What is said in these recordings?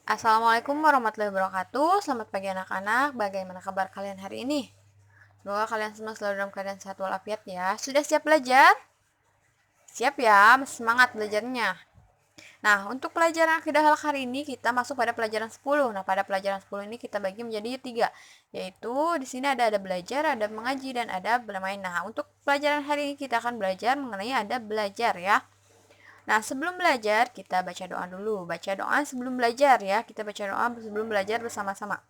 Assalamualaikum warahmatullahi wabarakatuh. Selamat pagi anak-anak. Bagaimana kabar kalian hari ini? Semoga kalian semua selalu dalam keadaan sehat walafiat ya. Sudah siap belajar? Siap ya, semangat belajarnya. Nah, untuk pelajaran akidah halak hari ini kita masuk pada pelajaran 10. Nah, pada pelajaran 10 ini kita bagi menjadi 3, yaitu di sini ada belajar, ada mengaji, dan ada bermain. Nah, untuk pelajaran hari ini kita akan belajar mengenai ada belajar ya. Nah, sebelum belajar, kita baca doa dulu. Baca doa sebelum belajar ya. Kita baca doa sebelum belajar bersama-sama.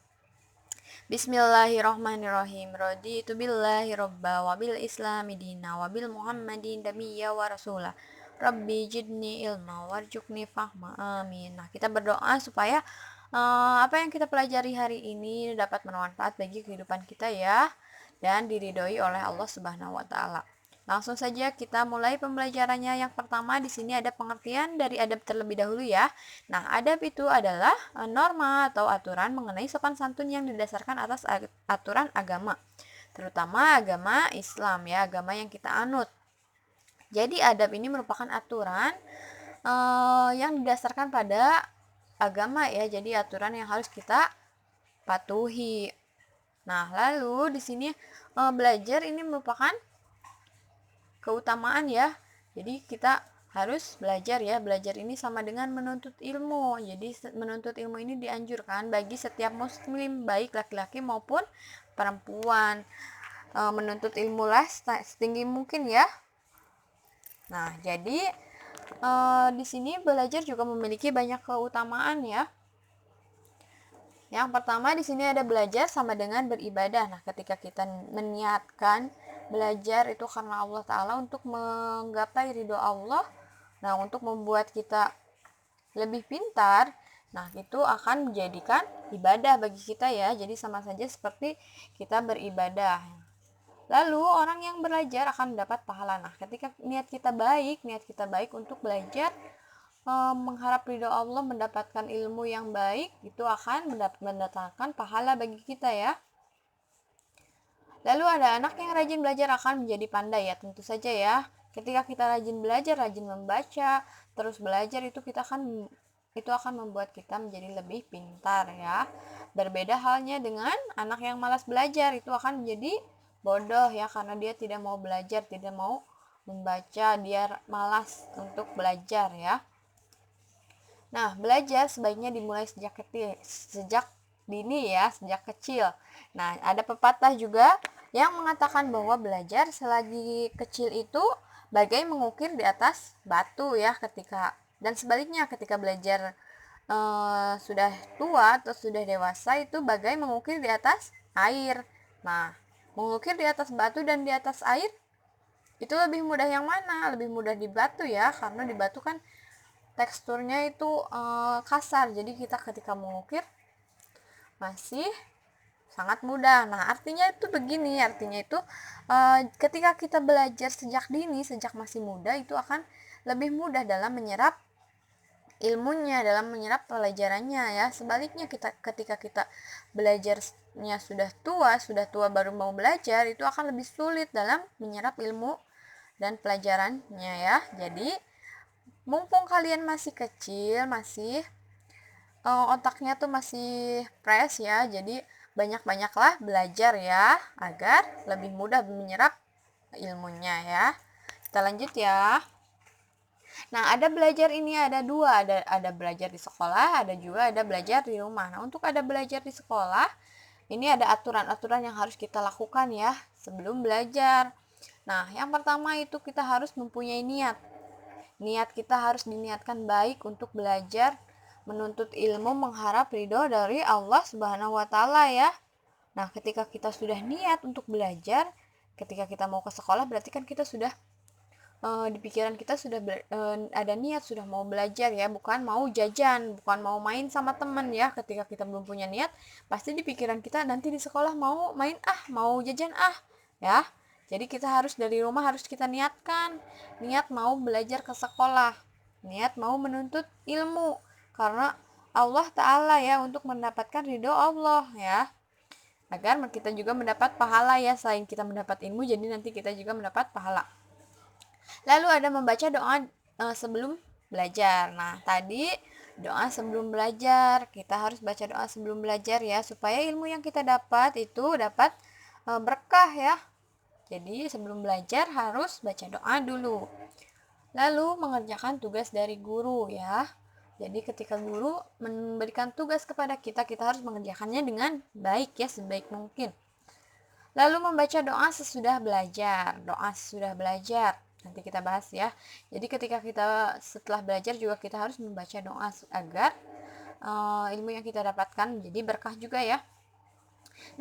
Bismillahirrahmanirrahim. Raditu billahi robba wabil islami dina wabil muhammadin damiyya wa rasulah. Rabbi jidni ilma warjukni fahma. Amin. Nah, kita berdoa supaya apa yang kita pelajari hari ini dapat bermanfaat bagi kehidupan kita ya, dan diridhoi oleh Allah Subhanahu wa taala. Langsung saja kita mulai pembelajarannya. Yang pertama di sini ada pengertian dari adab terlebih dahulu ya. Nah, adab itu adalah norma atau aturan mengenai sopan santun yang didasarkan atas aturan agama, terutama agama Islam ya, agama yang kita anut. Jadi adab ini merupakan aturan yang didasarkan pada agama ya. Jadi aturan yang harus kita patuhi. Nah, lalu di sini belajar ini merupakan keutamaan ya. Jadi kita harus belajar ya. Belajar ini sama dengan menuntut ilmu. Jadi menuntut ilmu ini dianjurkan bagi setiap muslim, baik laki-laki maupun perempuan. Menuntut ilmu lah setinggi mungkin ya. Nah, jadi di sini belajar juga memiliki banyak keutamaan ya. Yang pertama di sini ada belajar sama dengan beribadah. Nah, ketika kita meniatkan belajar itu karena Allah Ta'ala untuk menggapai ridho Allah, nah untuk membuat kita lebih pintar, nah itu akan menjadikan ibadah bagi kita ya. Jadi sama saja seperti kita beribadah. Lalu orang yang belajar akan mendapat pahala. Nah, ketika niat kita baik untuk belajar, mengharap ridho Allah, mendapatkan ilmu yang baik, itu akan mendatangkan pahala bagi kita ya. Lalu ada anak yang rajin belajar akan menjadi pandai ya, tentu saja ya. Ketika kita rajin belajar, rajin membaca, terus belajar itu akan membuat kita menjadi lebih pintar ya. Berbeda halnya dengan anak yang malas belajar, itu akan menjadi bodoh ya, karena dia tidak mau belajar, tidak mau membaca, dia malas untuk belajar ya. Nah, belajar sebaiknya dimulai sejak dini ya, sejak kecil. Nah, ada pepatah juga yang mengatakan bahwa belajar selagi kecil itu bagai mengukir di atas batu ya, dan sebaliknya ketika belajar sudah tua atau sudah dewasa itu bagai mengukir di atas air. Nah, mengukir di atas batu dan di atas air itu lebih mudah yang mana? Lebih mudah di batu ya, karena di batu kan teksturnya itu kasar, jadi kita ketika mengukir masih sangat mudah. Nah, artinya itu ketika kita belajar sejak dini, sejak masih muda, itu akan lebih mudah dalam menyerap ilmunya, dalam menyerap pelajarannya ya. Sebaliknya ketika kita belajarnya sudah tua baru mau belajar, itu akan lebih sulit dalam menyerap ilmu dan pelajarannya ya. Jadi mumpung kalian masih kecil, masih otaknya tuh masih fresh ya, jadi banyak-banyaklah belajar ya, agar lebih mudah menyerap ilmunya ya. Kita lanjut ya. Nah, ada belajar ini ada dua, ada belajar di sekolah, ada belajar di rumah. Nah, untuk ada belajar di sekolah, ini ada aturan-aturan yang harus kita lakukan ya sebelum belajar. Nah, yang pertama itu kita harus mempunyai niat. Niat kita harus diniatkan baik untuk belajar, menuntut ilmu, mengharap ridho dari Allah Subhanahu wa taala ya. Nah, ketika kita sudah niat untuk belajar, ketika kita mau ke sekolah berarti kan kita sudah di pikiran kita sudah ada niat, sudah mau belajar ya, bukan mau jajan, bukan mau main sama teman ya. Ketika kita belum punya niat, pasti di pikiran kita nanti di sekolah mau main mau jajan ya. Jadi kita harus dari rumah harus kita niatkan, niat mau belajar ke sekolah, niat mau menuntut ilmu karena Allah Ta'ala ya, untuk mendapatkan ridho Allah ya, agar kita juga mendapat pahala ya. Selain kita mendapat ilmu, jadi nanti kita juga mendapat pahala. Lalu ada membaca doa sebelum belajar. Nah, tadi Doa sebelum belajar, kita harus baca doa sebelum belajar ya, supaya ilmu yang kita dapat itu dapat berkah ya. Jadi sebelum belajar harus baca doa dulu. Lalu mengerjakan tugas dari guru ya. Jadi ketika guru memberikan tugas kepada kita, kita harus mengerjakannya dengan baik ya, sebaik mungkin. Lalu membaca doa sesudah belajar. Doa sesudah belajar. Nanti kita bahas ya. Jadi ketika kita setelah belajar juga kita harus membaca doa agar ilmu yang kita dapatkan jadi berkah juga ya.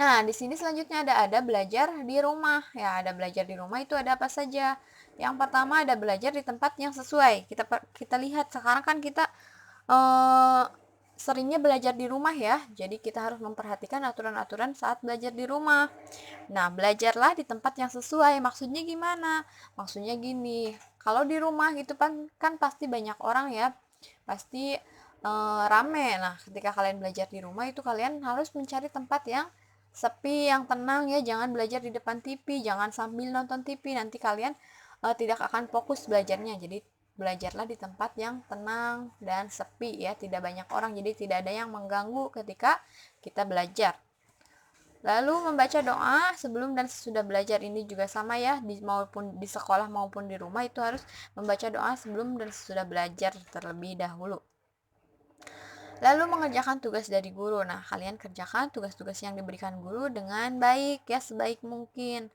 Nah, di sini selanjutnya ada belajar di rumah. Ya, ada belajar di rumah itu ada apa saja? Yang pertama ada belajar di tempat yang sesuai. Kita lihat sekarang kan kita eh, seringnya belajar di rumah ya. Jadi kita harus memperhatikan aturan-aturan saat belajar di rumah. Nah, belajarlah di tempat yang sesuai. Maksudnya gimana? Maksudnya gini, kalau di rumah gitu kan pasti banyak orang ya. Pasti rame. Nah, ketika kalian belajar di rumah itu kalian harus mencari tempat yang sepi, yang tenang ya. Jangan belajar di depan TV, jangan sambil nonton TV. Nanti kalian tidak akan fokus belajarnya. Jadi belajarlah di tempat yang tenang dan sepi ya, tidak banyak orang. Jadi tidak ada yang mengganggu ketika kita belajar. Lalu membaca doa sebelum dan sesudah belajar ini juga sama ya, maupun di sekolah maupun di rumah itu harus membaca doa sebelum dan sesudah belajar terlebih dahulu. Lalu mengerjakan tugas dari guru. Nah, kalian kerjakan tugas-tugas yang diberikan guru dengan baik ya, sebaik mungkin.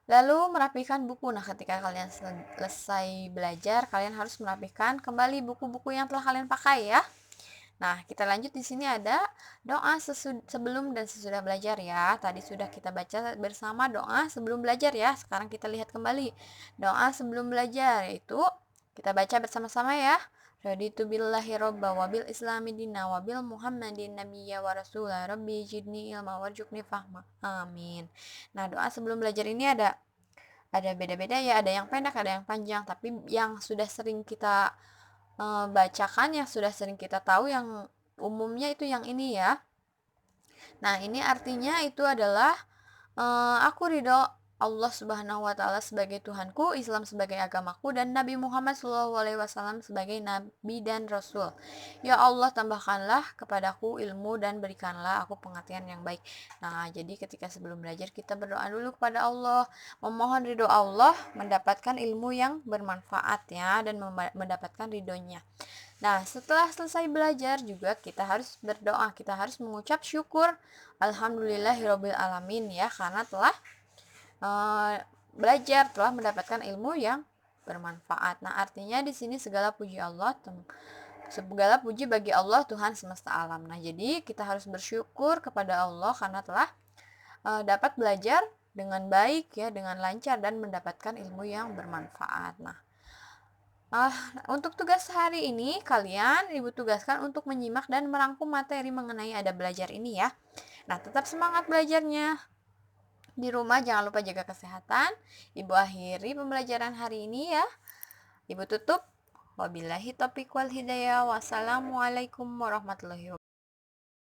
Lalu merapikan buku. Nah, ketika kalian selesai belajar, kalian harus merapikan kembali buku-buku yang telah kalian pakai ya. Nah, kita lanjut di sini ada doa sebelum dan sesudah belajar ya. Tadi sudah kita baca bersama doa sebelum belajar ya. Sekarang kita lihat kembali doa sebelum belajar, yaitu kita baca bersama-sama ya. Raditu billahi robba wabil islami dina wabil muhammadin nabiyya wa rasulah rabbi jidni ilma warjukni fahma. Amin. Nah, doa sebelum belajar ini ada beda-beda ya, ada yang pendek, ada yang panjang, tapi yang sudah sering kita bacakan, yang sudah sering kita tahu, yang umumnya itu yang ini ya. Nah, ini artinya itu adalah aku ridho Allah Subhanahu wa taala sebagai Tuhanku, Islam sebagai agamaku, dan Nabi Muhammad SAW sebagai nabi dan rasul. Ya Allah, tambahkanlah kepadaku ilmu dan berikanlah aku pengertian yang baik. Nah, jadi ketika sebelum belajar kita berdoa dulu kepada Allah, memohon ridho Allah, mendapatkan ilmu yang bermanfaat ya, dan mendapatkan ridhonya. Nah, setelah selesai belajar juga kita harus berdoa, kita harus mengucap syukur alhamdulillahirabbil alamin ya, karena telah belajar, telah mendapatkan ilmu yang bermanfaat. Nah, artinya di sini segala puji bagi Allah Tuhan semesta alam. Nah, jadi kita harus bersyukur kepada Allah karena telah dapat belajar dengan baik ya, dengan lancar dan mendapatkan ilmu yang bermanfaat. Nah, untuk tugas hari ini kalian Ibu tugaskan untuk menyimak dan merangkum materi mengenai ada belajar ini ya. Nah, tetap semangat belajarnya. Di rumah jangan lupa jaga kesehatan. Ibu akhiri pembelajaran hari ini ya. Ibu tutup. Wabillahi taufiq wal hidayah. Wassalamualaikum warahmatullahi wabarakatuh.